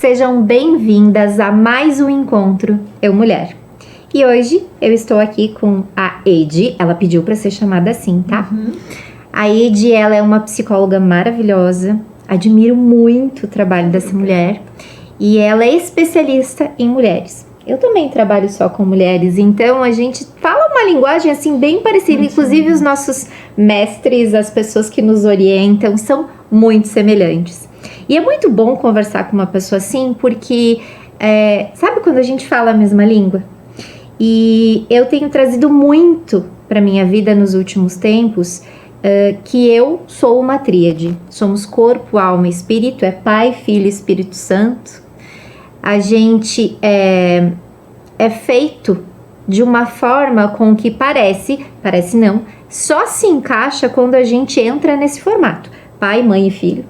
sejam bem-vindas a mais um encontro Eu Mulher. E hoje eu estou aqui com a Edi, ela pediu para ser chamada assim, tá? A Edi, ela é uma psicóloga maravilhosa, admiro muito o trabalho dessa mulher e ela é especialista em mulheres. Eu também trabalho só com mulheres, então a gente fala uma linguagem assim bem parecida, inclusive os nossos mestres, as pessoas que nos orientam são muito semelhantes. E é muito bom conversar com uma pessoa assim, porque sabe quando a gente fala a mesma língua? E eu tenho trazido muito para minha vida nos últimos tempos que eu sou uma tríade. Somos corpo, alma e espírito, é Pai, Filho e Espírito Santo. A gente é feito de uma forma com que parece não, só se encaixa quando a gente entra nesse formato. Pai, mãe e filho,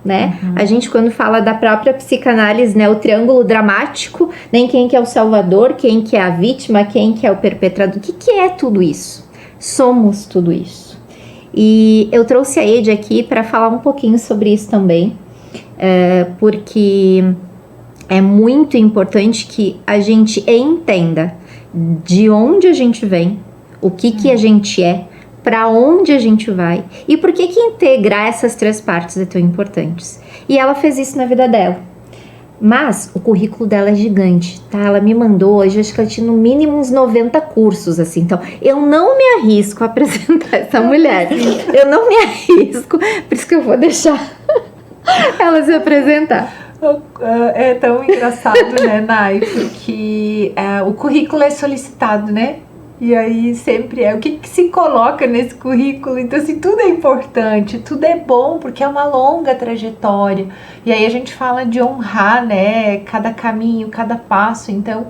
né? A gente quando fala da própria psicanálise, né? O triângulo dramático, nem quem que é o salvador, quem que é a vítima, quem que é o perpetrador. O que é tudo isso? Somos tudo isso. E eu trouxe a Edi aqui para falar um pouquinho sobre isso também, porque é muito importante que a gente entenda de onde a gente vem, o que a gente é, para onde a gente vai e por que integrar essas três partes é tão importante. E ela fez isso na vida dela. Mas o currículo dela é gigante, tá? Ela me mandou hoje, acho que ela tinha no mínimo uns 90 cursos, assim. Então, eu não me arrisco a apresentar essa mulher. Eu não me arrisco, por isso que eu vou deixar ela se apresentar. É tão engraçado, né, Nai? Porque o currículo é solicitado, né? E aí sempre o que se coloca nesse currículo. Então, assim, tudo é importante, tudo é bom, porque é uma longa trajetória. E aí a gente fala de honrar, né, cada caminho, cada passo. Então,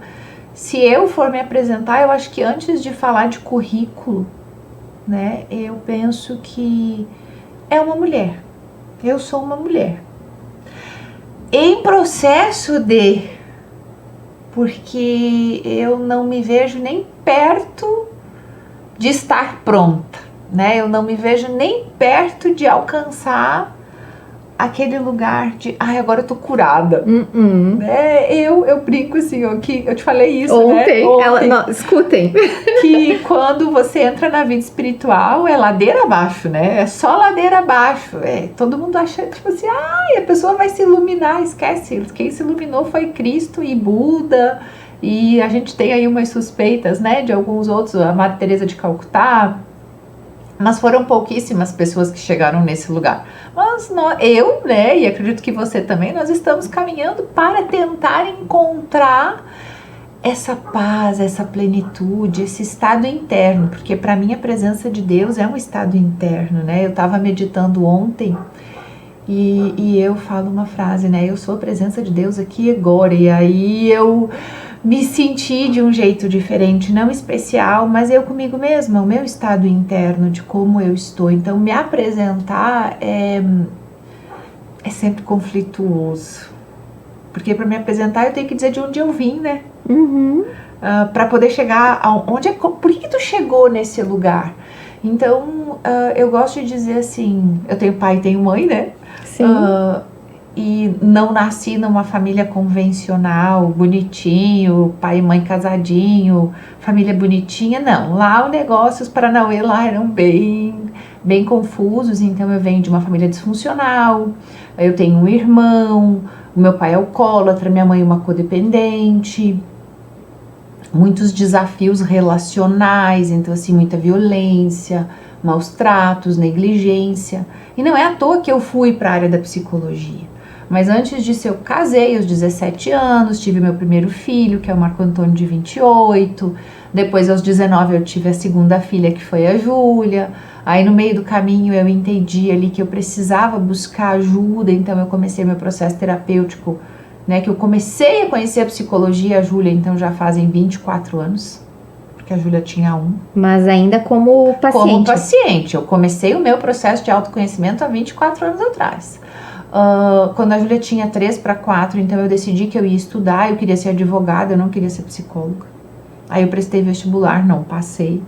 se eu for me apresentar, eu acho que antes de falar de currículo, né, eu penso que é uma mulher. Eu sou uma mulher. Em processo porque eu não me vejo nem perto de estar pronta, né? Eu não me vejo nem perto de alcançar aquele lugar de, agora eu tô curada. Né? Eu brinco assim, que eu te falei isso, ontem, né? Não, escutem. Que quando você entra na vida espiritual, é ladeira abaixo, né? É só ladeira abaixo. Todo mundo acha, tipo assim, a pessoa vai se iluminar. Esquece, quem se iluminou foi Cristo e Buda. E a gente tem aí umas suspeitas, né, de alguns outros, a Madre Teresa de Calcutá. Mas foram pouquíssimas pessoas que chegaram nesse lugar. Mas eu, né, e acredito que você também, nós estamos caminhando para tentar encontrar essa paz, essa plenitude, esse estado interno. Porque para mim a presença de Deus é um estado interno, né? Eu estava meditando ontem e eu falo uma frase, né? Eu sou a presença de Deus aqui e agora. E aí eu me senti de um jeito diferente, não especial, mas eu comigo mesma, o meu estado interno de como eu estou. Então, me apresentar é sempre conflituoso, porque para me apresentar eu tenho que dizer de onde eu vim, né? Para poder chegar aonde por que tu chegou nesse lugar? Então, eu gosto de dizer assim, eu tenho pai e tenho mãe, né? Sim. E não nasci numa família convencional, bonitinho, pai e mãe casadinho, família bonitinha, não. Lá o negócio, os paranauê lá eram bem confusos, então eu venho de uma família disfuncional, eu tenho um irmão, o meu pai é alcoólatra, minha mãe é uma codependente, muitos desafios relacionais, então assim, muita violência, maus tratos, negligência. E não é à toa que eu fui para a área da psicologia. Mas antes disso eu casei aos 17 anos, tive meu primeiro filho, que é o Marco Antônio de 28. Depois aos 19 eu tive a segunda filha, que foi a Júlia. Aí no meio do caminho eu entendi ali que eu precisava buscar ajuda, então eu comecei meu processo terapêutico, né, que eu comecei a conhecer a psicologia, a Júlia, então já fazem 24 anos. Porque a Júlia tinha 1. Mas ainda como paciente. Como paciente. Eu comecei o meu processo de autoconhecimento há 24 anos atrás. Quando a Júlia tinha 3 para 4, então eu decidi que eu ia estudar, eu queria ser advogada, eu não queria ser psicóloga. Aí eu prestei vestibular, não passei.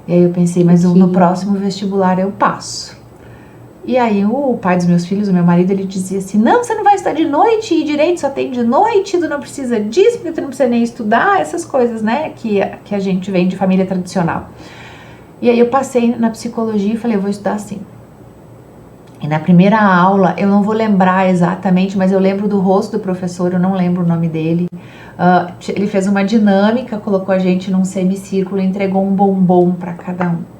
E aí eu pensei, mas no próximo vestibular eu passo. E aí o pai dos meus filhos, o meu marido, ele dizia assim, não, você não vai estudar de noite, e direito só tem de noite, tu não precisa disso, porque tu não precisa nem estudar, essas coisas, né, que a gente vem de família tradicional. E aí eu passei na psicologia e falei, eu vou estudar assim. E na primeira aula, eu não vou lembrar exatamente, mas eu lembro do rosto do professor, eu não lembro o nome dele. Ele fez uma dinâmica, colocou a gente num semicírculo e entregou um bombom para cada um.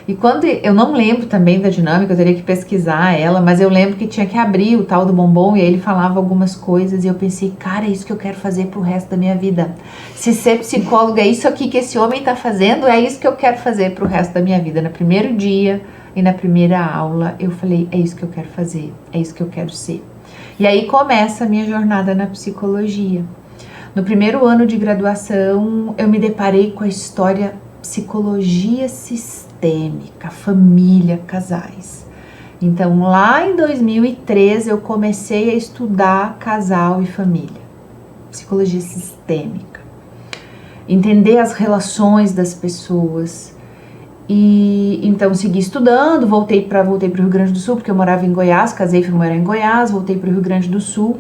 E quando eu não lembro também da dinâmica, eu teria que pesquisar ela, mas eu lembro que tinha que abrir o tal do bombom e aí ele falava algumas coisas e eu pensei, cara, é isso que eu quero fazer pro resto da minha vida. Se ser psicóloga é isso aqui que esse homem tá fazendo, é isso que eu quero fazer pro resto da minha vida. No primeiro dia e na primeira aula eu falei, é isso que eu quero fazer, é isso que eu quero ser. E aí começa a minha jornada na psicologia. No primeiro ano de graduação eu me deparei com a história psicologia sistêmica, família, casais. Então, lá em 2013, eu comecei a estudar casal e família, psicologia sistêmica, entender as relações das pessoas. E então segui estudando, voltei para o Rio Grande do Sul, porque eu morava em Goiás, casei, fui morar em Goiás, voltei para o Rio Grande do Sul.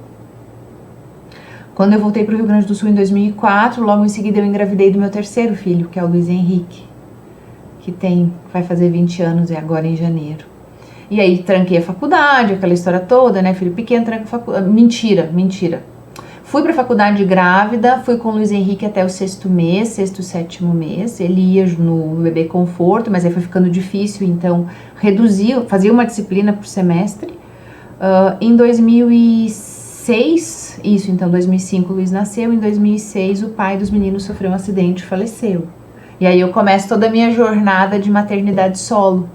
Quando eu voltei para o Rio Grande do Sul em 2004, logo em seguida eu engravidei do meu terceiro filho, que é o Luiz Henrique, que vai fazer 20 anos e agora em janeiro. E aí tranquei a faculdade, aquela história toda, né, filho pequeno, tranca a faculdade. Mentira. Fui pra faculdade grávida, fui com o Luiz Henrique até o sexto, sétimo mês. Ele ia no bebê conforto, mas aí foi ficando difícil, então fazia uma disciplina por semestre. Em 2006, então 2005 o Luiz nasceu, em 2006 o pai dos meninos sofreu um acidente e faleceu. E aí eu começo toda a minha jornada de maternidade solo.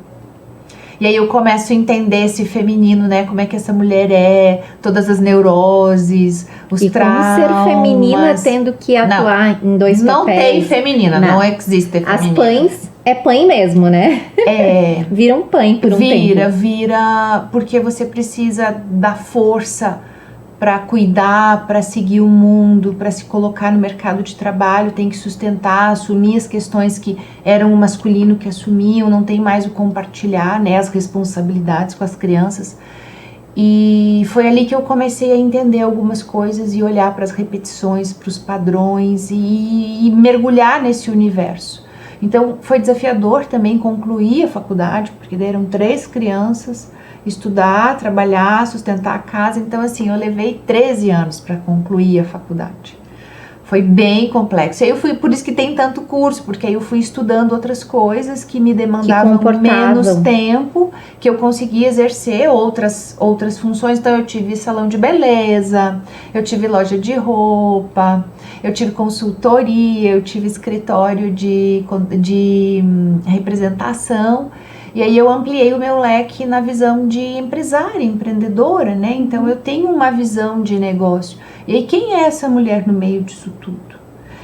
E aí eu começo a entender esse feminino, né? Como é que essa mulher é, todas as neuroses, os traumas. E como ser feminina tendo que atuar em dois papéis. Não tem feminina, não existe feminina. As pães é pãe mesmo, né? É. Vira um pãe por um tempo. Vira, porque você precisa da força para cuidar, para seguir o mundo, para se colocar no mercado de trabalho, tem que sustentar, assumir as questões que eram o masculino que assumiam, não tem mais o compartilhar, né, as responsabilidades com as crianças. E foi ali que eu comecei a entender algumas coisas e olhar para as repetições, para os padrões e mergulhar nesse universo. Então foi desafiador também concluir a faculdade, porque daí eram 3 crianças, estudar, trabalhar, sustentar a casa. Então assim, eu levei 13 anos para concluir a faculdade. Foi bem complexo. Aí eu fui, por isso que tem tanto curso, porque aí eu fui estudando outras coisas que me demandavam menos tempo, que eu conseguia exercer outras funções. Então eu tive salão de beleza, eu tive loja de roupa, eu tive consultoria, eu tive escritório de representação. E aí eu ampliei o meu leque na visão de empresária, empreendedora, né? Então eu tenho uma visão de negócio. E aí quem é essa mulher no meio disso tudo?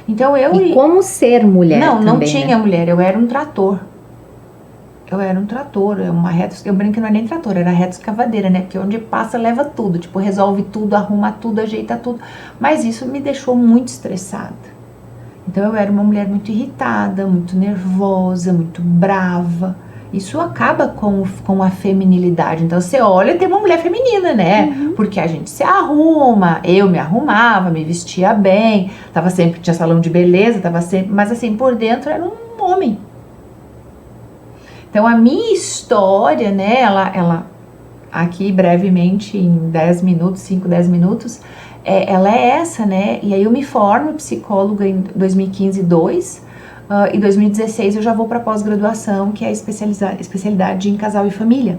Então E como ser mulher também, não tinha mulher, eu era um trator. Uma reta, eu brinco que não é nem trator, era reta escavadeira, né? Porque onde passa leva tudo, tipo, resolve tudo, arruma tudo, ajeita tudo. Mas isso me deixou muito estressada. Então eu era uma mulher muito irritada, muito nervosa, muito brava. Isso acaba com a feminilidade. Então você olha e tem uma mulher feminina, né? Uhum. Porque a gente se arruma, eu me arrumava, me vestia bem, tinha salão de beleza, mas assim, por dentro era um homem. Então a minha história, né, ela aqui brevemente, em 5, 10 minutos, ela é essa, né? E aí eu me formo psicóloga em 2015, em 2016 eu já vou para pós-graduação, que é a especialidade em casal e família.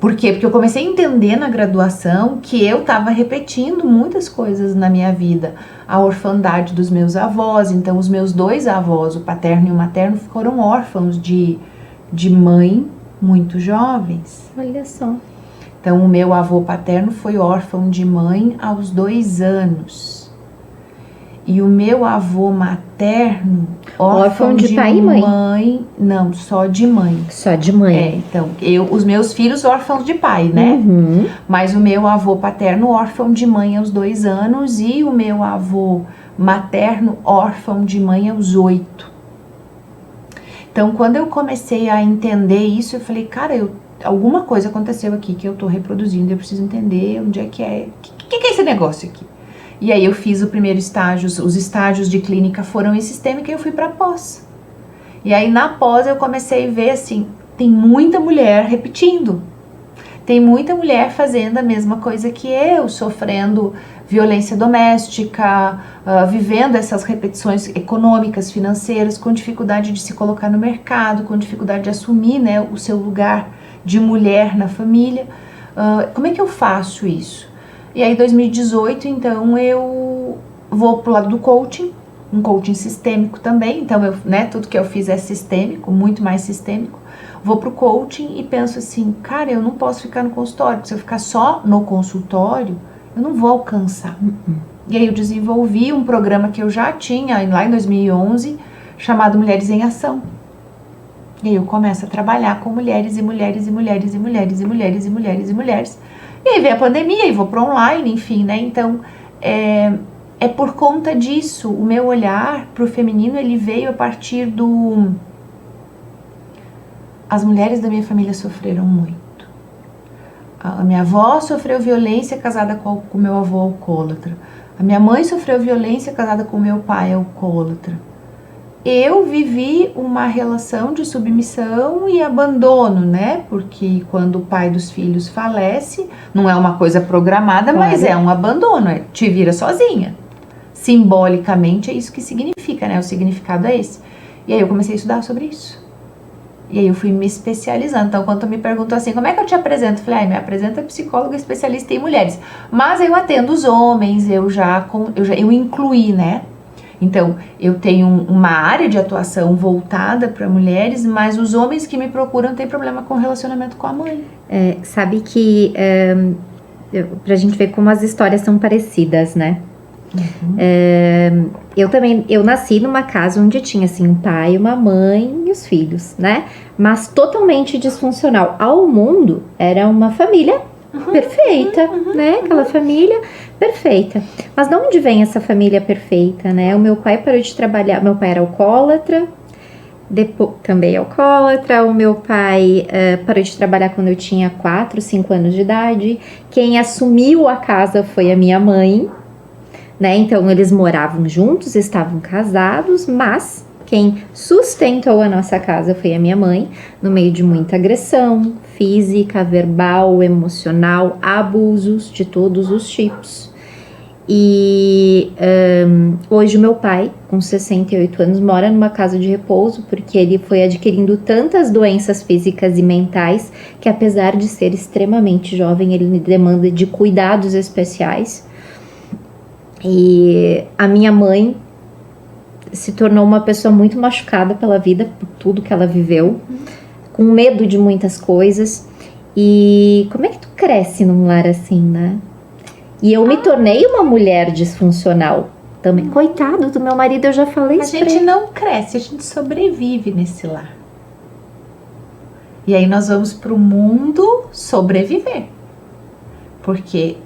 Por quê? Porque eu comecei a entender na graduação que eu estava repetindo muitas coisas na minha vida. A orfandade dos meus avós, então os meus 2 avós, o paterno e o materno, foram órfãos de mãe muito jovens. Olha só. Então o meu avô paterno foi órfão de mãe aos 2 anos. E o meu avô materno, órfão de pai e mãe. Não, só de mãe. Só de mãe. Então, os meus filhos órfãos de pai, né? Uhum. Mas o meu avô paterno, órfão de mãe aos 2 anos. E o meu avô materno, órfão de mãe aos 8. Então, quando eu comecei a entender isso, eu falei, cara, alguma coisa aconteceu aqui que eu tô reproduzindo, eu preciso entender onde é que é, o que é esse negócio aqui? E aí eu fiz o primeiro estágio, os estágios de clínica foram em sistêmica e eu fui pra pós. E aí na pós eu comecei a ver assim, tem muita mulher repetindo. Tem muita mulher fazendo a mesma coisa que eu, sofrendo violência doméstica, vivendo essas repetições econômicas, financeiras, com dificuldade de se colocar no mercado, com dificuldade de assumir, né, o seu lugar de mulher na família. Como é que eu faço isso? E aí, em 2018, então, eu vou pro lado do coaching, um coaching sistêmico também. Então, tudo que eu fiz é sistêmico, muito mais sistêmico. Vou pro coaching e penso assim, cara, eu não posso ficar no consultório, porque se eu ficar só no consultório, eu não vou alcançar. E aí eu desenvolvi um programa que eu já tinha lá em 2011, chamado Mulheres em Ação. E aí eu começo a trabalhar com mulheres e mulheres e mulheres e mulheres e mulheres e mulheres e mulheres. E aí vem a pandemia e vou pro online, enfim, né? Então, é por conta disso, o meu olhar pro feminino, ele veio a partir do... As mulheres da minha família sofreram muito. A minha avó sofreu violência casada com o meu avô alcoólatra. A minha mãe sofreu violência casada com o meu pai alcoólatra. Eu vivi uma relação de submissão e abandono, né? Porque quando o pai dos filhos falece, não é uma coisa programada, claro, mas é um abandono, te vira sozinha. Simbolicamente é isso que significa, né? O significado é esse. E aí eu comecei a estudar sobre isso. E aí eu fui me especializando. Então, quando tu me perguntou assim, como é que eu te apresento? Eu falei, me apresenta psicóloga especialista em mulheres. Mas eu atendo os homens, eu incluí, né? Então, eu tenho uma área de atuação voltada para mulheres, mas os homens que me procuram têm problema com relacionamento com a mãe. Sabe que, pra gente ver como as histórias são parecidas, né? Uhum. Eu nasci numa casa onde tinha assim um pai, uma mãe e os filhos, né? Mas totalmente disfuncional. Ao mundo era uma família perfeita, né? Aquela família perfeita. Mas de onde vem essa família perfeita, né? O meu pai parou de trabalhar, meu pai era alcoólatra, também alcoólatra. O meu pai parou de trabalhar quando eu tinha 4, 5 anos de idade. Quem assumiu a casa foi a minha mãe. Né? Então eles moravam juntos, estavam casados, mas quem sustentou a nossa casa foi a minha mãe, no meio de muita agressão física, verbal, emocional, abusos de todos os tipos. E hoje o meu pai, com 68 anos, mora numa casa de repouso porque ele foi adquirindo tantas doenças físicas e mentais que, apesar de ser extremamente jovem, ele demanda de cuidados especiais. E a minha mãe se tornou uma pessoa muito machucada pela vida, por tudo que ela viveu, com medo de muitas coisas. E como é que tu cresce num lar assim, né? E eu me tornei uma mulher disfuncional também. Coitado do meu marido, eu já falei isso. A gente não cresce, a gente sobrevive nesse lar. E aí nós vamos pro mundo sobreviver. Porque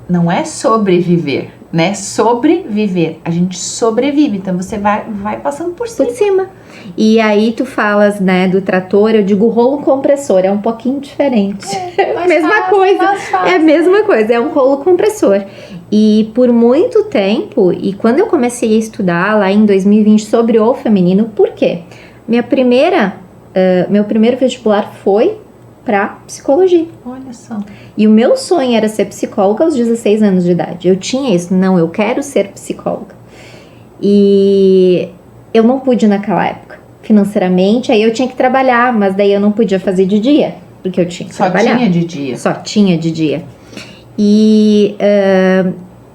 não é sobreviver, né? Sobreviver. A gente sobrevive, então você vai passando por cima. Por cima. E aí tu falas, né, do trator, eu digo rolo compressor, é um pouquinho diferente. Mesma coisa. É a mesma coisa, é um rolo compressor. E por muito tempo, e quando eu comecei a estudar lá em 2020 sobre o feminino, por quê? Meu primeiro vestibular foi para psicologia. Olha só. E o meu sonho era ser psicóloga aos 16 anos de idade. Eu tinha isso, não, eu quero ser psicóloga. E eu não pude naquela época, financeiramente, aí eu tinha que trabalhar, mas daí eu não podia fazer de dia, porque eu tinha que trabalhar. Só tinha de dia. Só tinha de dia. E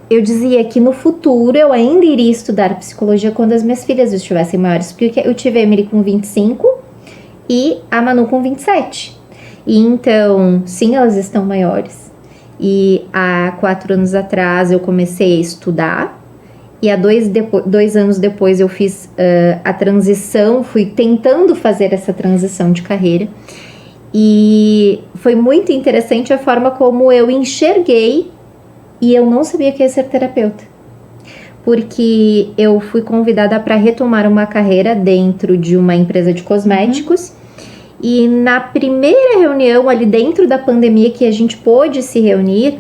eu dizia que no futuro eu ainda iria estudar psicologia quando as minhas filhas estivessem maiores, porque eu tive a Emily com 25 e a Manu com 27. E então, sim, elas estão maiores. E há 4 anos atrás eu comecei a estudar. E há 2 anos depois eu fiz a transição, fui tentando fazer essa transição de carreira. E foi muito interessante a forma como eu enxerguei e eu não sabia que ia ser terapeuta. porque eu fui convidada para retomar uma carreira dentro de uma empresa de cosméticos. E na primeira reunião, ali dentro da pandemia, que a gente pôde se reunir,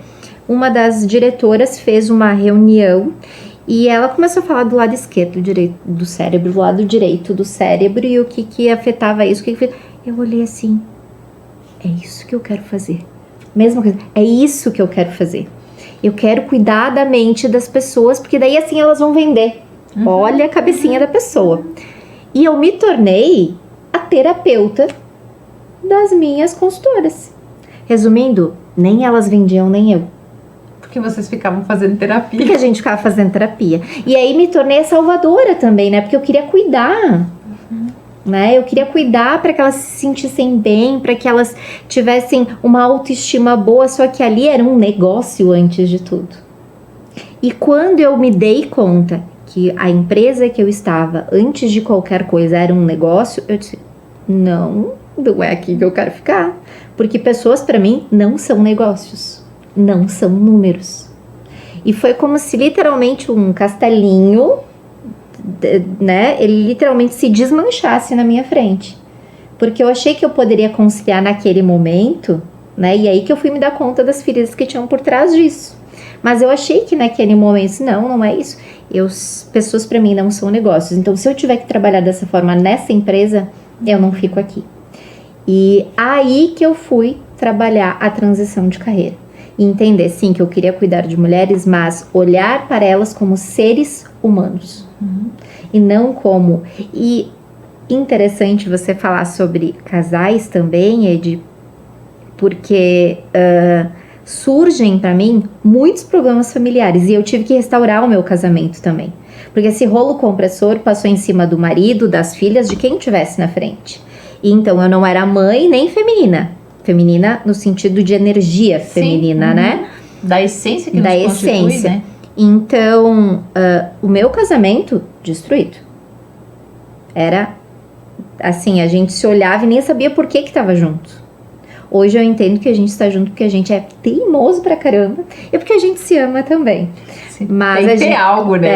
uma das diretoras fez uma reunião e ela começou a falar do lado esquerdo do cérebro, do lado direito do cérebro e o que afetava isso. Eu olhei assim, é isso que eu quero fazer. Mesma coisa, é isso que eu quero fazer. Eu quero cuidar da mente das pessoas, porque daí assim elas vão vender. Olha a cabecinha da pessoa. E eu me tornei a terapeuta das minhas consultoras. Resumindo, nem elas vendiam, nem eu. Porque vocês ficavam fazendo terapia. Porque a gente ficava fazendo terapia. E aí me tornei a salvadora também, né? Porque eu queria cuidar. Né? Eu queria cuidar para que elas se sentissem bem, para que elas tivessem uma autoestima boa, só que ali era um negócio antes de tudo. E quando eu me dei conta que a empresa que eu estava, antes de qualquer coisa, era um negócio, eu disse, não é aqui que eu quero ficar. Porque pessoas, para mim, não são negócios, não são números. E foi como se literalmente um castelinho, né, ele literalmente se desmanchasse na minha frente. Porque eu achei que eu poderia conciliar naquele momento, né, e aí que eu fui me dar conta das feridas que tinham por trás disso. Mas eu achei que naquele momento, não é isso. Pessoas para mim não são negócios. Então, se eu tiver que trabalhar dessa forma nessa empresa, eu não fico aqui. E aí que eu fui trabalhar a transição de carreira. E entender, sim, que eu queria cuidar de mulheres, mas olhar para elas como seres humanos. E não como... E interessante você falar sobre casais também, Ed, porque surgem para mim muitos problemas familiares. E eu tive que restaurar o meu casamento também. Porque esse rolo compressor passou em cima do marido, das filhas, de quem tivesse na frente. E então eu não era mãe nem feminina. Feminina no sentido de energia feminina, né? Da essência que nos constitui, né? Então, o meu casamento destruído. Era assim, a gente se olhava e nem sabia por que estava junto. Hoje eu entendo que a gente está junto porque a gente é teimoso pra caramba e porque a gente se ama também. Sim, mas tem que ter algo, né?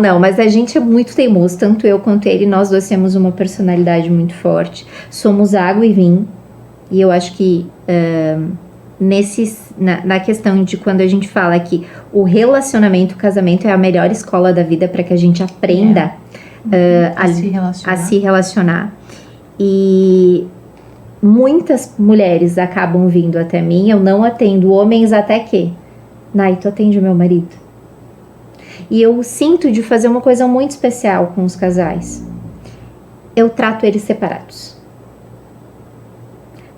Não, mas a gente é muito teimoso, tanto eu quanto ele, nós dois temos uma personalidade muito forte. Somos água e vinho. E eu acho que na questão de quando a gente fala que o relacionamento, o casamento é a melhor escola da vida para que a gente aprenda a se relacionar. E muitas mulheres acabam vindo até mim, eu não atendo homens até que, Nai, tu atende o meu marido. E eu sinto de fazer uma coisa muito especial com os casais. Eu trato eles separados.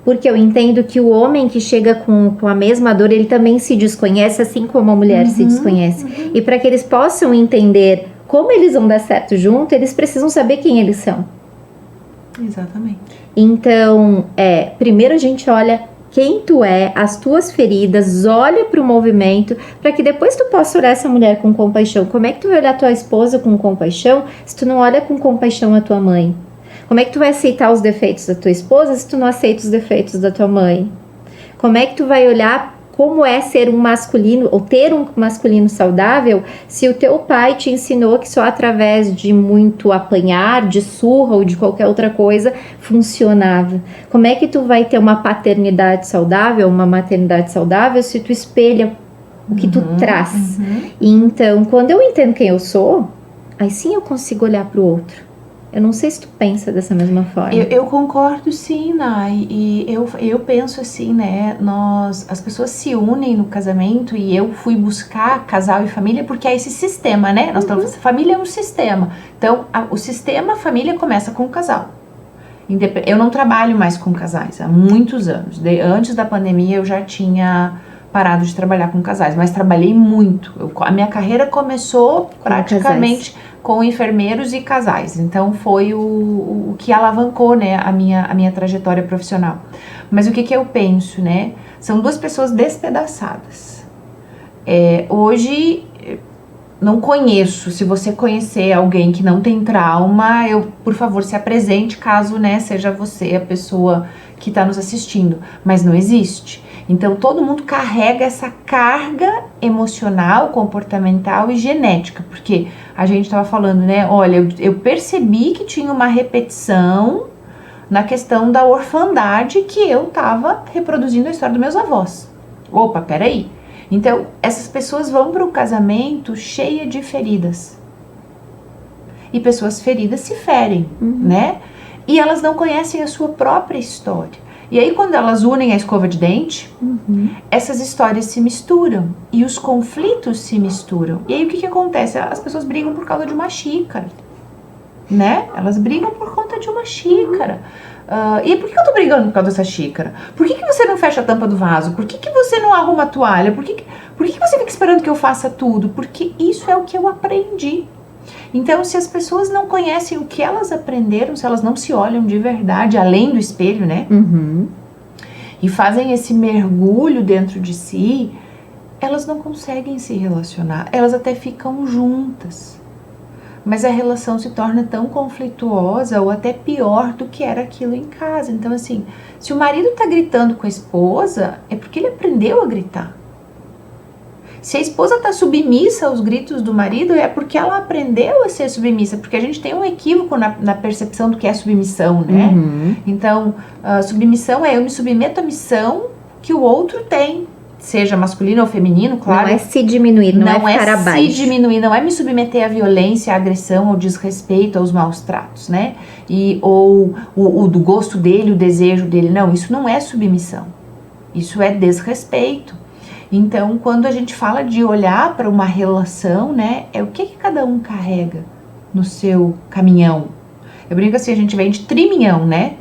Porque eu entendo que o homem que chega com a mesma dor, ele também se desconhece, assim como a mulher se desconhece. E para que eles possam entender como eles vão dar certo junto, eles precisam saber quem eles são. Exatamente. Então, primeiro a gente olha quem tu é, as tuas feridas, olha para o movimento, para que depois tu possa olhar essa mulher com compaixão. Como é que tu vai olhar tua esposa com compaixão se tu não olha com compaixão a tua mãe? Como é que tu vai aceitar os defeitos da tua esposa se tu não aceita os defeitos da tua mãe? Como é que tu vai olhar como é ser um masculino ou ter um masculino saudável se o teu pai te ensinou que só através de muito apanhar, de surra ou de qualquer outra coisa funcionava? Como é que tu vai ter uma paternidade saudável, uma maternidade saudável se tu espelha o que tu traz? E então, quando eu entendo quem eu sou, aí sim eu consigo olhar para o outro. Eu não sei se tu pensa dessa mesma forma. Eu concordo sim, Nai, e eu penso assim, né, as pessoas se unem no casamento e eu fui buscar casal e família porque é esse sistema, né, família é um sistema, então o sistema, a família começa com o casal. Eu não trabalho mais com casais há muitos anos, antes da pandemia eu já tinha parado de trabalhar com casais, mas trabalhei muito, a minha carreira começou praticamente com enfermeiros e casais, então foi o que alavancou, né, a minha trajetória profissional. Mas o que eu penso, né, são duas pessoas despedaçadas. Hoje, não conheço, se você conhecer alguém que não tem trauma, por favor, se apresente caso, né, seja você a pessoa que está nos assistindo, mas não existe. Então todo mundo carrega essa carga emocional, comportamental e genética, porque a gente estava falando, né? Olha, eu percebi que tinha uma repetição na questão da orfandade que eu estava reproduzindo a história dos meus avós. Opa, peraí. Então essas pessoas vão para o casamento cheia de feridas. E pessoas feridas se ferem, né? E elas não conhecem a sua própria história. E aí quando elas unem a escova de dente, essas histórias se misturam e os conflitos se misturam. E aí o que acontece? As pessoas brigam por causa de uma xícara, né? Elas brigam por conta de uma xícara. E por que eu tô brigando por causa dessa xícara? Por que você não fecha a tampa do vaso? Por que você não arruma a toalha? Por que você fica esperando que eu faça tudo? Porque isso é o que eu aprendi. Então, se as pessoas não conhecem o que elas aprenderam, se elas não se olham de verdade, além do espelho, né? E fazem esse mergulho dentro de si, elas não conseguem se relacionar. Elas até ficam juntas. Mas a relação se torna tão conflituosa ou até pior do que era aquilo em casa. Então, assim, se o marido tá gritando com a esposa, é porque ele aprendeu a gritar. Se a esposa está submissa aos gritos do marido, é porque ela aprendeu a ser submissa, porque a gente tem um equívoco na percepção do que é submissão, né? Então, submissão é eu me submeto à missão que o outro tem, seja masculino ou feminino, claro. Não é se diminuir, não é ficar abaixo. Não é se diminuir, não é me submeter à violência, à agressão, ao desrespeito, aos maus tratos, né? Ou o do gosto dele, o desejo dele. Não, isso não é submissão. Isso é desrespeito. Então, quando a gente fala de olhar para uma relação, né, é o que cada um carrega no seu caminhão. Eu brinco assim, a gente vem de triminhão, né?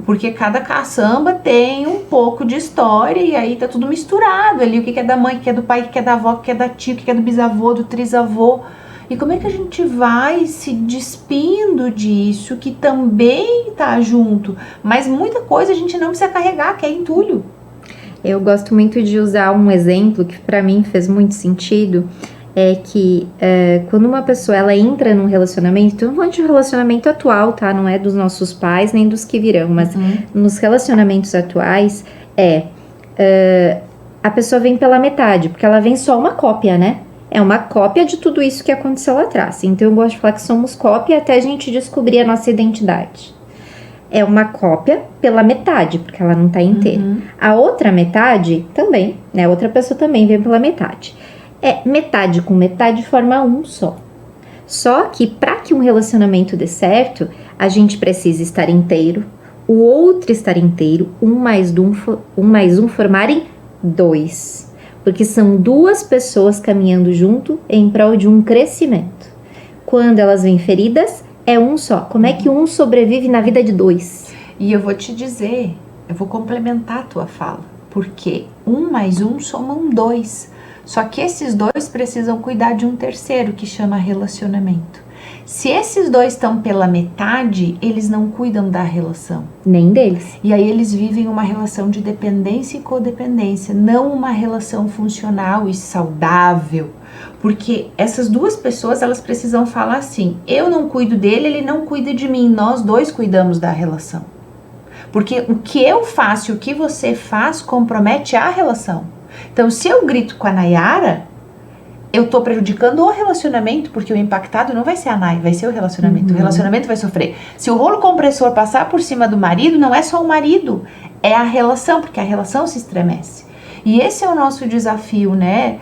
Porque cada caçamba tem um pouco de história e aí tá tudo misturado ali. O que é da mãe, o que é do pai, o que é da avó, o que é da tia, o que é do bisavô, do trisavô. E como é que a gente vai se despindo disso que também tá junto? Mas muita coisa a gente não precisa carregar, que é entulho. Eu gosto muito de usar um exemplo que para mim fez muito sentido, é que quando uma pessoa ela entra num relacionamento, eu não vou de relacionamento atual, tá? Não é dos nossos pais nem dos que virão, mas nos relacionamentos atuais a pessoa vem pela metade, porque ela vem só uma cópia, né? É uma cópia de tudo isso que aconteceu lá atrás. Então eu gosto de falar que somos cópia até a gente descobrir a nossa identidade. É uma cópia pela metade, porque ela não tá inteira. A outra metade também, né? Outra pessoa também vem pela metade. Metade com metade forma um só. Só que para que um relacionamento dê certo, a gente precisa estar inteiro, o outro estar inteiro, um mais um formarem 2. Porque são 2 pessoas caminhando junto em prol de um crescimento. Quando elas vêm feridas, é um só. Como é que um sobrevive na vida de 2? E eu vou te dizer, eu vou complementar a tua fala, porque 1 mais 1 somam 2. Só que esses 2 precisam cuidar de um terceiro, que chama relacionamento. Se esses 2 estão pela metade, eles não cuidam da relação. Nem deles. E aí eles vivem uma relação de dependência e codependência, não uma relação funcional e saudável. Porque essas 2 pessoas, elas precisam falar assim, eu não cuido dele, ele não cuida de mim, nós 2 cuidamos da relação. Porque o que eu faço e o que você faz compromete a relação. Então, se eu grito com a Nayara, eu tô prejudicando o relacionamento, porque o impactado não vai ser a Nay, vai ser o relacionamento. O relacionamento vai sofrer. Se o rolo compressor passar por cima do marido, não é só o marido, é a relação, porque a relação se estremece. E esse é o nosso desafio, né?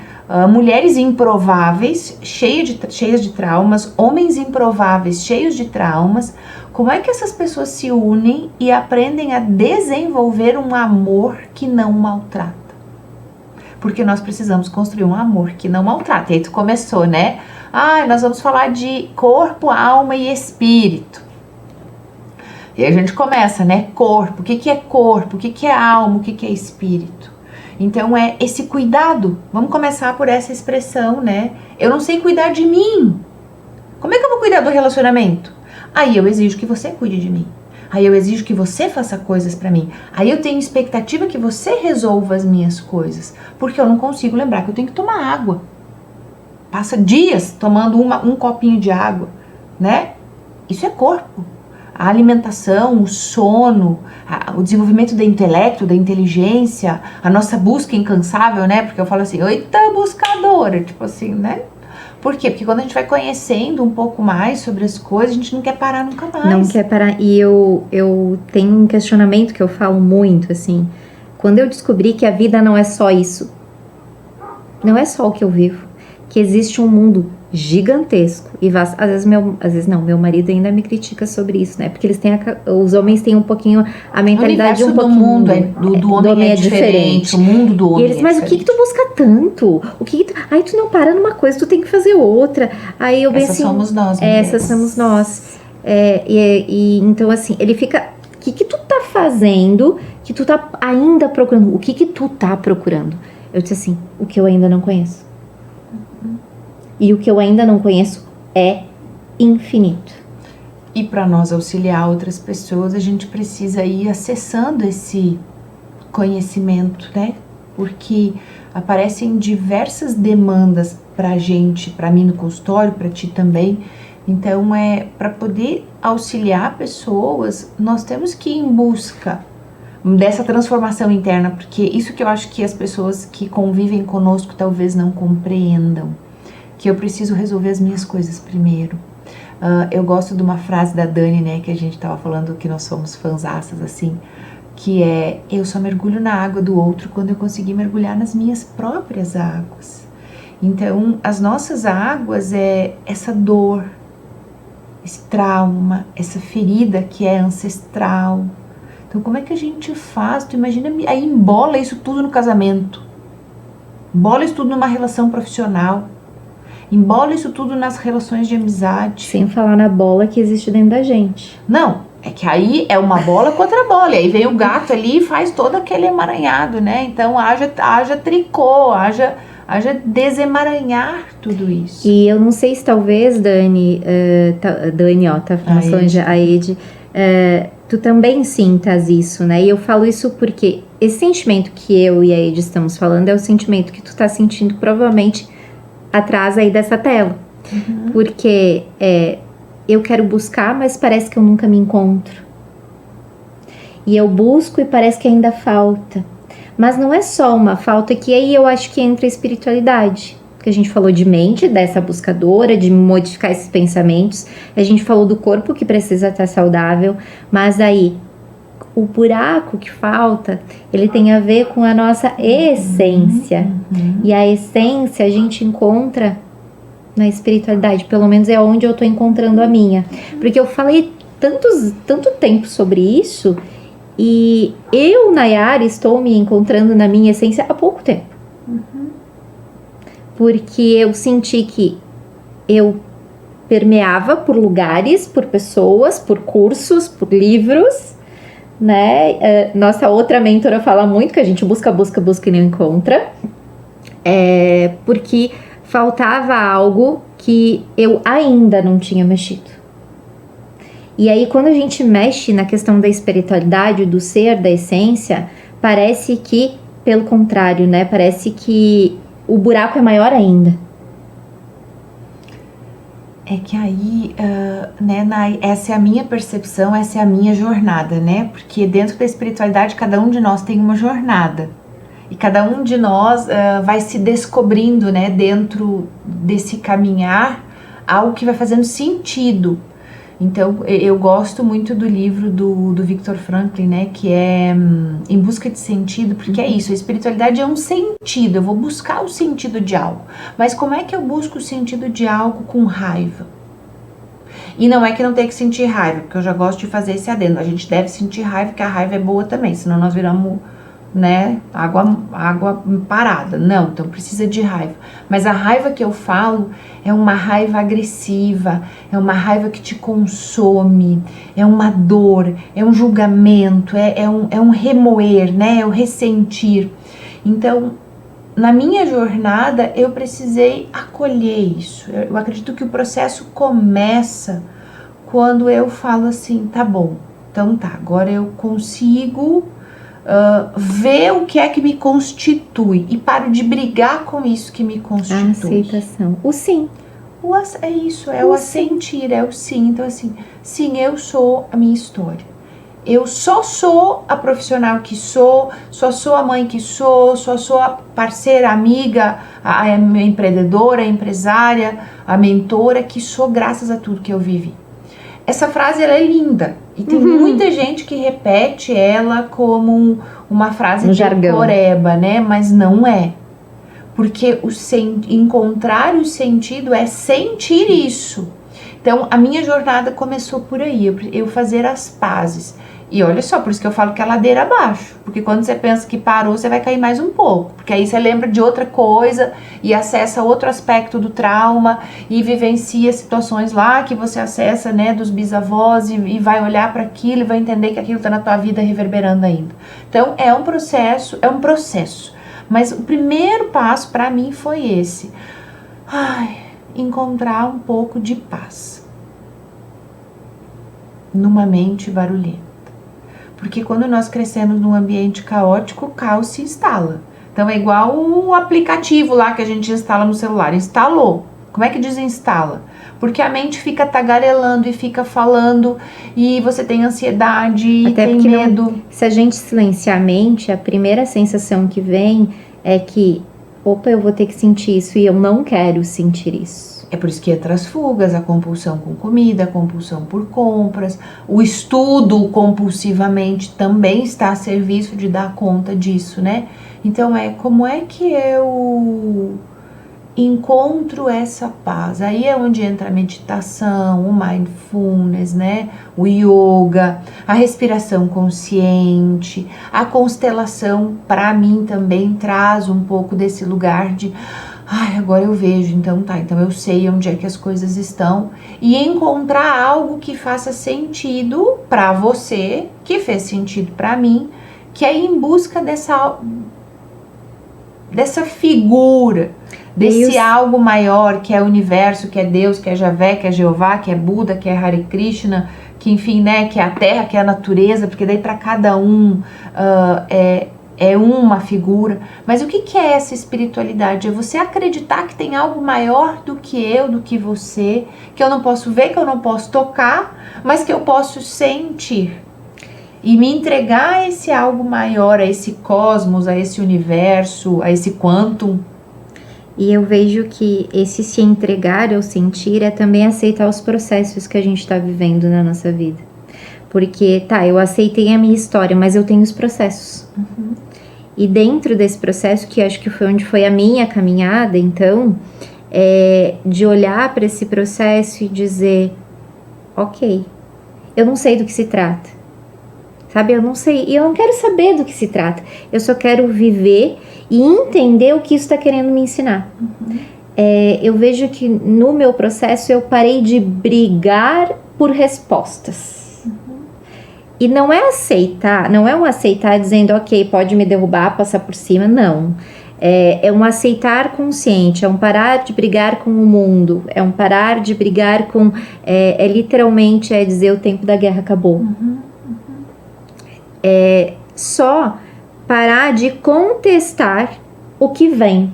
Mulheres improváveis, cheias de traumas, homens improváveis, cheios de traumas. Como é que essas pessoas se unem e aprendem a desenvolver um amor que não maltrata? Porque nós precisamos construir um amor que não maltrata. E aí tu começou, né? Nós vamos falar de corpo, alma e espírito. E aí a gente começa, né? Corpo, o que é corpo? O que é alma? O que é espírito? Então é esse cuidado. Vamos começar por essa expressão, né? Eu não sei cuidar de mim. Como é que eu vou cuidar do relacionamento? Aí eu exijo que você cuide de mim. Aí eu exijo que você faça coisas pra mim. Aí eu tenho expectativa que você resolva as minhas coisas. Porque eu não consigo lembrar que eu tenho que tomar água. Passa dias tomando um copinho de água, né? Isso é corpo. a alimentação, o sono, o desenvolvimento do intelecto, da inteligência, a nossa busca incansável, né? Porque eu falo assim, eita buscadora, tipo assim, né? Por quê? Porque quando a gente vai conhecendo um pouco mais sobre as coisas, a gente não quer parar nunca mais. Não quer parar. E eu tenho um questionamento que eu falo muito, assim. Quando eu descobri que a vida não é só isso, não é só o que eu vivo, que existe um mundo gigantesco e vasto. Às vezes não, meu marido ainda me critica sobre isso, né? Porque os homens têm um pouquinho a mentalidade um pouquinho do mundo do homem é diferente, o mundo do homem. E eles, mas o que tu busca tanto? Aí tu não para numa coisa, tu tem que fazer outra. Aí eu Essas assim, somos nós, essas somos nós. Então assim, ele fica, o que tu tá fazendo que tu tá ainda procurando? O que tu tá procurando? Eu disse assim, o que eu ainda não conheço. E o que eu ainda não conheço é infinito. E para nós auxiliar outras pessoas, a gente precisa ir acessando esse conhecimento, né? Porque aparecem diversas demandas pra gente, pra mim no consultório, pra ti também. Então, para poder auxiliar pessoas, nós temos que ir em busca dessa transformação interna, porque isso que eu acho que as pessoas que convivem conosco talvez não compreendam. Que eu preciso resolver as minhas coisas primeiro. Eu gosto de uma frase da Dani, né, que a gente tava falando que nós somos fãzaças, assim, que é, eu só mergulho na água do outro quando eu conseguir mergulhar nas minhas próprias águas. Então, as nossas águas é essa dor, esse trauma, essa ferida que é ancestral. Então, como é que a gente faz? Tu imagina, aí embola isso tudo no casamento, embola isso tudo numa relação profissional, embola isso tudo nas relações de amizade. Sem falar na bola que existe dentro da gente. Não, é que aí é uma bola contra bola, e aí vem o gato ali e faz todo aquele emaranhado, né? Então haja tricô, haja desemaranhar tudo isso. E eu não sei se talvez, Dani, tá falando a Ed, tu também sintas isso, né? E eu falo isso porque esse sentimento que eu e a Ed estamos falando é o sentimento que tu tá sentindo provavelmente atrás aí dessa tela. Uhum. Porque eu quero buscar, mas parece que eu nunca me encontro. E eu busco e parece que ainda falta. Mas não é só uma falta, que aí eu acho que entra a espiritualidade. Porque a gente falou de mente, dessa buscadora, de modificar esses pensamentos. A gente falou do corpo que precisa estar saudável. Mas aí, o buraco que falta, ele tem a ver com a nossa essência. E a essência a gente encontra na espiritualidade, pelo menos é onde eu tô encontrando a minha. Porque eu falei tanto tempo sobre isso, e eu, Nayara, estou me encontrando na minha essência há pouco tempo. Porque eu senti que eu permeava por lugares, por pessoas, por cursos, por livros, né? Nossa outra mentora fala muito que a gente busca e não encontra. Porque faltava algo que eu ainda não tinha mexido. E aí, quando a gente mexe na questão da espiritualidade, do ser, da essência, parece que, pelo contrário, né? Parece que o buraco é maior ainda. É que aí, né, essa é a minha percepção, essa é a minha jornada, né? Porque dentro da espiritualidade, cada um de nós tem uma jornada. E cada um de nós vai se descobrindo, né, dentro desse caminhar, algo que vai fazendo sentido. Então, eu gosto muito do livro do Viktor Frankl, né, que é Em Busca de Sentido, porque é isso, a espiritualidade é um sentido, eu vou buscar o sentido de algo. Mas como é que eu busco o sentido de algo com raiva? E não é que não tem que sentir raiva, porque eu já gosto de fazer esse adendo, a gente deve sentir raiva, porque a raiva é boa também, senão nós viramos, né, água parada. Não, então precisa de raiva. Mas a raiva que eu falo é uma raiva agressiva, é uma raiva que te consome, é uma dor, é um julgamento, é um remoer, né, é o ressentir. Então, na minha jornada, eu precisei acolher isso. Eu acredito que o processo começa quando eu falo assim, tá bom, então tá, agora eu consigo ver o que é que me constitui e paro de brigar com isso que me constitui. A aceitação. O sim. É isso, é o assentir, é o sim. Então assim, sim, eu sou a minha história. Eu só sou a profissional que sou a mãe que sou a parceira, amiga, a empreendedora, a empresária, a mentora que sou graças a tudo que eu vivi. Essa frase ela é linda e tem muita gente que repete ela como uma frase de coreba, né? Mas não é. Porque encontrar o sentido é sentir isso. Então, a minha jornada começou por aí, eu fazer as pazes. E olha só, por isso que eu falo que é ladeira abaixo. Porque quando você pensa que parou, você vai cair mais um pouco. Porque aí você lembra de outra coisa e acessa outro aspecto do trauma e vivencia situações lá que você acessa, né, dos bisavós e vai olhar para aquilo e vai entender que aquilo está na tua vida reverberando ainda. Então, é um processo. Mas o primeiro passo para mim foi esse. Encontrar um pouco de paz numa mente barulhenta. Porque quando nós crescemos num ambiente caótico, o caos se instala. Então é igual o aplicativo lá que a gente instala no celular. Instalou. Como é que desinstala? Porque a mente fica tagarelando e fica falando e você tem ansiedade, até tem medo. Se a gente silenciar a mente, a primeira sensação que vem é que, opa, eu vou ter que sentir isso e eu não quero sentir isso. É por isso que entra as fugas, a compulsão com comida, a compulsão por compras, o estudo compulsivamente também está a serviço de dar conta disso, né? Então como é que eu encontro essa paz? Aí é onde entra a meditação, o mindfulness, né? O yoga, a respiração consciente, a constelação para mim também traz um pouco desse lugar de agora eu vejo, então eu sei onde é que as coisas estão e encontrar algo que faça sentido para você, que fez sentido para mim, que é ir em busca dessa figura, desse algo maior, que é o universo, que é Deus, que é Javé, que é Jeová, que é Buda, que é Hare Krishna, que enfim, né, que é a terra, que é a natureza, porque daí para cada um é uma figura. Mas o que é essa espiritualidade? É você acreditar que tem algo maior do que eu, do que você, que eu não posso ver, que eu não posso tocar, mas que eu posso sentir. E me entregar a esse algo maior, a esse cosmos, a esse universo, a esse quantum. E eu vejo que esse se entregar ou sentir é também aceitar os processos que a gente está vivendo na nossa vida. Porque, eu aceitei a minha história, mas eu tenho os processos. E dentro desse processo, que acho que foi onde foi a minha caminhada, então, de olhar para esse processo e dizer, ok, eu não sei do que se trata, sabe? Eu não sei, e eu não quero saber do que se trata. Eu só quero viver e entender o que isso está querendo me ensinar. Eu vejo que no meu processo eu parei de brigar por respostas. E não é aceitar, não é um aceitar dizendo, ok, pode me derrubar, passar por cima, não. É um aceitar consciente, é um parar de brigar com o mundo, é um parar de brigar com, literalmente dizer o tempo da guerra acabou. Só parar de contestar o que vem.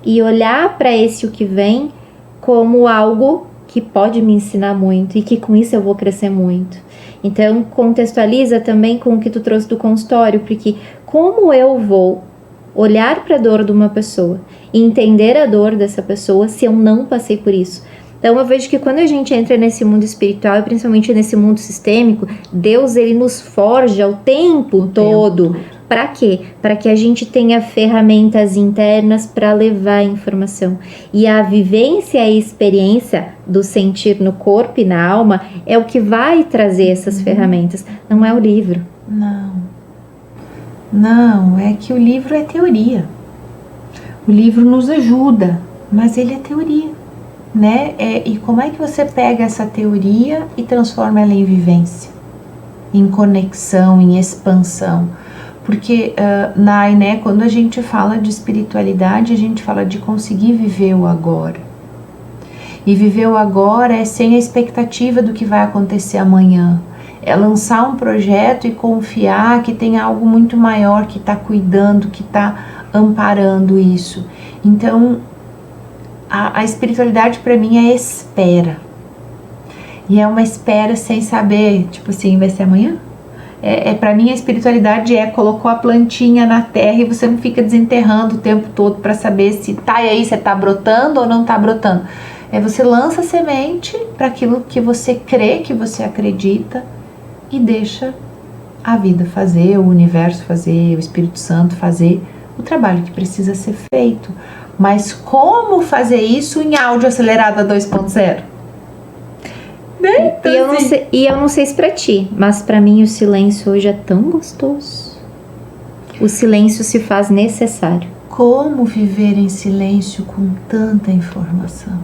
E olhar para o que vem como algo que pode me ensinar muito e que com isso eu vou crescer muito. Então, contextualiza também com o que tu trouxe do consultório, porque como eu vou olhar para a dor de uma pessoa e entender a dor dessa pessoa se eu não passei por isso? Então, eu vejo que quando a gente entra nesse mundo espiritual, e principalmente nesse mundo sistêmico, Deus, ele nos forja o tempo todo. Para quê? Para que a gente tenha ferramentas internas para levar a informação. E a vivência e a experiência do sentir no corpo e na alma é o que vai trazer essas ferramentas. Não é o livro. Não, é que o livro é teoria. O livro nos ajuda, mas ele é teoria, né? E como é que você pega essa teoria e transforma ela em vivência, em conexão, em expansão? Porque, né, quando a gente fala de espiritualidade, a gente fala de conseguir viver o agora. E viver o agora é sem a expectativa do que vai acontecer amanhã. É lançar um projeto e confiar que tem algo muito maior que está cuidando, que está amparando isso. Então, a espiritualidade para mim é espera. E é uma espera sem saber, tipo assim, vai ser amanhã? Para mim a espiritualidade colocou a plantinha na terra e você não fica desenterrando o tempo todo para saber se tá aí, se tá brotando ou não tá brotando. Você lança a semente para aquilo que você crê, que você acredita, e deixa a vida fazer, o universo fazer, o Espírito Santo fazer o trabalho que precisa ser feito. Mas como fazer isso em áudio acelerado a 2.0? Então, eu não sei se pra ti, mas pra mim o silêncio hoje é tão gostoso. O silêncio se faz necessário. Como viver em silêncio com tanta informação?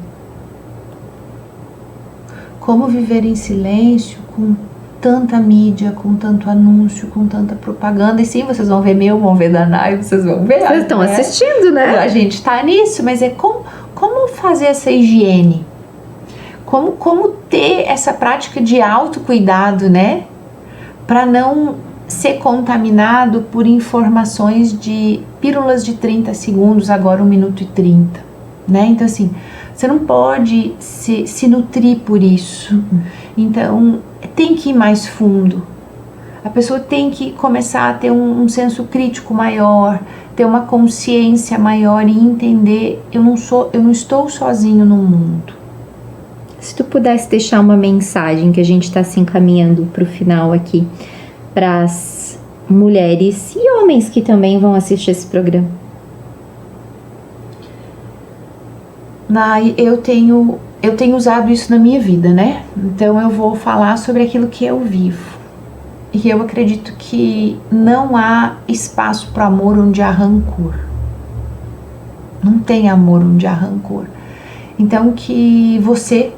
Como viver em silêncio com tanta mídia, com tanto anúncio, com tanta propaganda? E sim, vocês vão ver vão ver da Nai, vocês vão ver. Vocês estão assistindo, né? A gente tá nisso, mas como fazer essa higiene? Como ter essa prática de autocuidado, né? Para não ser contaminado por informações de pílulas de 30 segundos, agora 1 minuto e 30, né? Então, assim, você não pode se nutrir por isso. Então, tem que ir mais fundo. A pessoa tem que começar a ter um senso crítico maior, ter uma consciência maior e entender, eu não estou sozinho no mundo. Se tu pudesse deixar uma mensagem, que a gente está se encaminhando para o final aqui, para as mulheres e homens que também vão assistir esse programa. Eu tenho usado isso na minha vida, né? Então eu vou falar sobre aquilo que eu vivo. E eu acredito que não há espaço para amor onde há rancor. Não tem amor onde há rancor. Então que você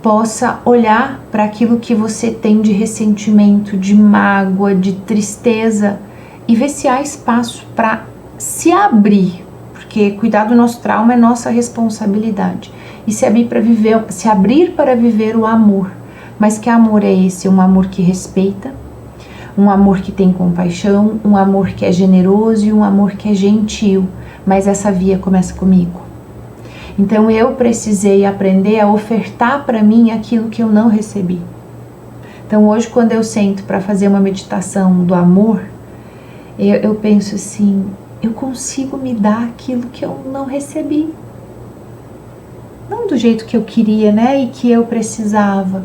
possa olhar para aquilo que você tem de ressentimento, de mágoa, de tristeza e ver se há espaço para se abrir, porque cuidar do nosso trauma é nossa responsabilidade, e se abrir para viver o amor. Mas que amor é esse? Um amor que respeita, um amor que tem compaixão, um amor que é generoso e um amor que é gentil. Mas essa via começa comigo. Então eu precisei aprender a ofertar para mim aquilo que eu não recebi. Então hoje, quando eu sento para fazer uma meditação do amor, eu penso assim, eu consigo me dar aquilo que eu não recebi. Não do jeito que eu queria, né? E que eu precisava.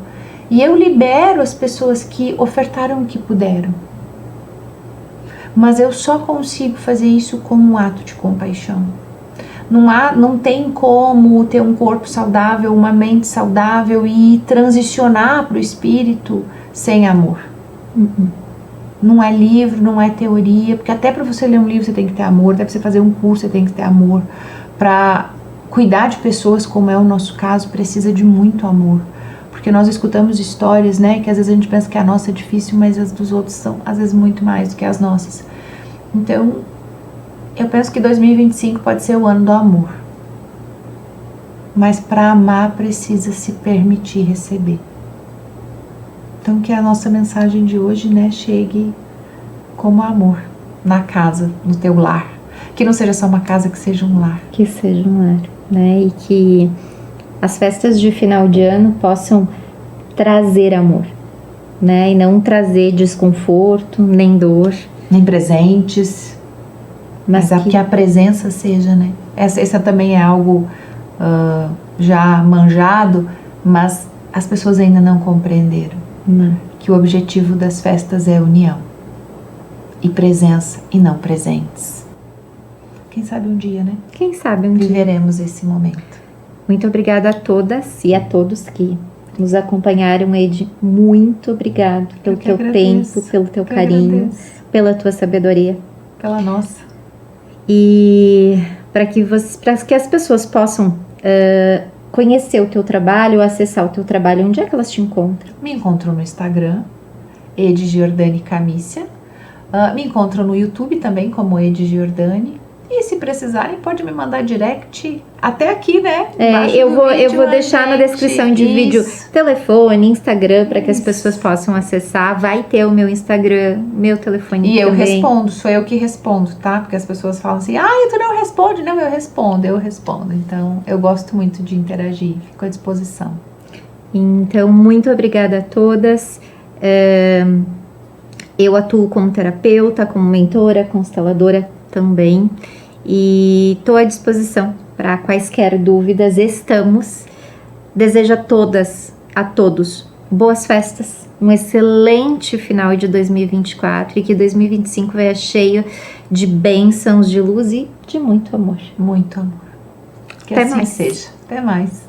E eu libero as pessoas que ofertaram o que puderam. Mas eu só consigo fazer isso como um ato de compaixão. Não tem como ter um corpo saudável, uma mente saudável e transicionar para o espírito sem amor. Não é livro, não é teoria, porque até para você ler um livro você tem que ter amor, até para você fazer um curso você tem que ter amor. Para cuidar de pessoas, como é o nosso caso, precisa de muito amor. Porque nós escutamos histórias, né, que às vezes a gente pensa que a nossa é difícil, mas as dos outros são às vezes muito mais do que as nossas. Então, eu penso que 2025 pode ser o ano do amor. Mas para amar precisa se permitir receber. Então que a nossa mensagem de hoje, né, chegue como amor na casa, no teu lar. Que não seja só uma casa, que seja um lar. Que seja um lar, né? E que as festas de final de ano possam trazer amor, né? E não trazer desconforto, nem dor. Nem presentes. Mas que a presença seja, né? Essa também é algo já manjado, mas as pessoas ainda não compreenderam. Que o objetivo das festas é união e presença e não presentes. Quem sabe um dia, né? Quem sabe um dia viveremos esse momento. Muito obrigada a todas e a todos que nos acompanharam, Edi. Muito obrigado pelo teu tempo, pelo teu carinho, pela tua sabedoria. Pela nossa. E para que as pessoas possam conhecer o teu trabalho, acessar o teu trabalho, onde é que elas te encontram? Me encontram no Instagram, Edi Giordani Camícia. Me encontram no YouTube também como Edi Giordani. E se precisarem, pode me mandar direct até aqui, né? Eu vou deixar na descrição de vídeo telefone, Instagram, para que as pessoas possam acessar. Vai ter o meu Instagram, meu telefone e também. Eu respondo, sou eu que respondo, tá? Porque as pessoas falam assim, tu não responde. Não, eu respondo. Então, eu gosto muito de interagir, fico à disposição. Então, muito obrigada a todas. Eu atuo como terapeuta, como mentora, consteladora também. E estou à disposição para quaisquer dúvidas. Desejo a todos boas festas, um excelente final de 2024 e que 2025 venha cheio de bênçãos, de luz e de muito amor. Muito amor. Que Até assim mais. seja. Até mais.